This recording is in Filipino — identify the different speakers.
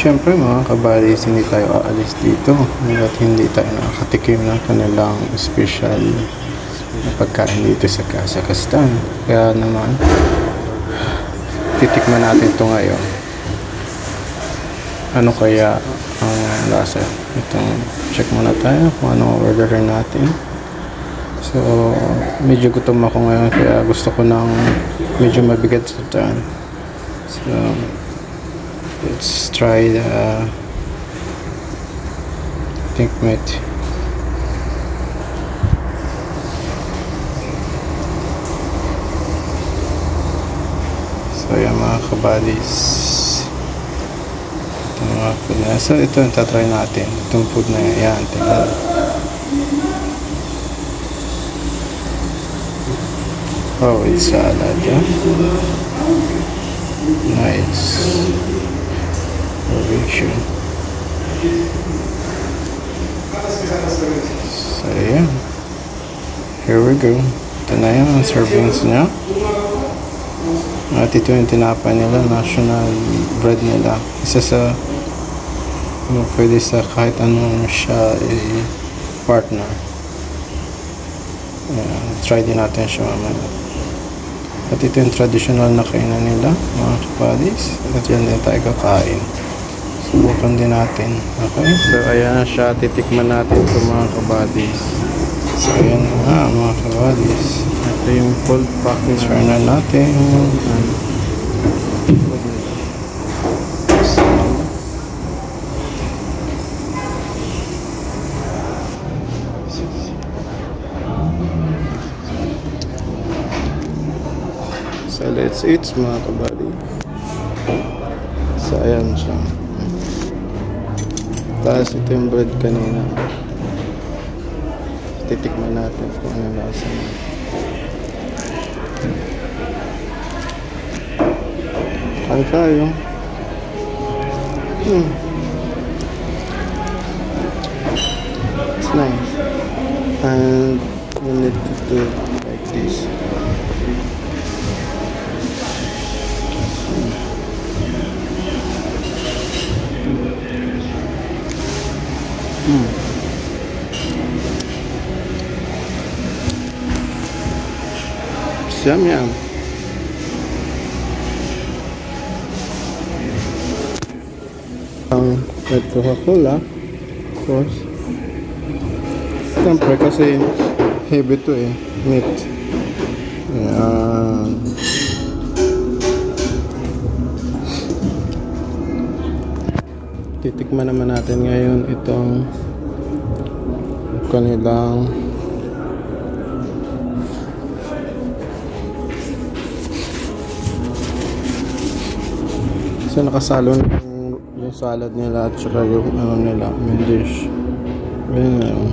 Speaker 1: Siyempre mga kabadis, hindi tayo aalis dito at hindi tayo nakakatikim ng kanilang special na pagkain dito sa Kazakhstan. Kaya naman, titikman natin ito ngayon. Ano kaya ang lasa? Itong check muna tayo kung ano orderin natin. So, medyo gutom ako ngayon kaya gusto ko ng medyo mabigat sa tiyan. So, let's try the think meat. So yan mga kabadis, ito mga food na. So ito yung tatry natin, itong food na yan. Tingnan. Oh, it's salad, yeah? Nice. Provision. So yeah, here we go. Ito na yan ang servings niya. At ito yung tinapay nila, national bread nila. Isa sa pwede sa kahit anong siya partner. Try din natin siya mamaya. At ito yung traditional na kainan nila, mga kabadis. At yan din tayo kakain. Subukan din natin. Okay? So ayan na siya. Titikman natin ito mga kabadis. So ayan na mga kabadis. Ito yung cold pack na. Try na natin. So let's eat mga kabady. So ayan siya. Tapos ito yung bread kanina. Titikman natin kung ano lasa natin. Kaya tayo. It's nice. And we need to do it like this. Yum yum. Red Coca-Cola, of course. Siyempre kasi heavy to meat. Ayan. Titikman naman natin ngayon itong kanilang so nakasalo yung salad nila at saka yung ano nila, main dish. Ganyan na yun.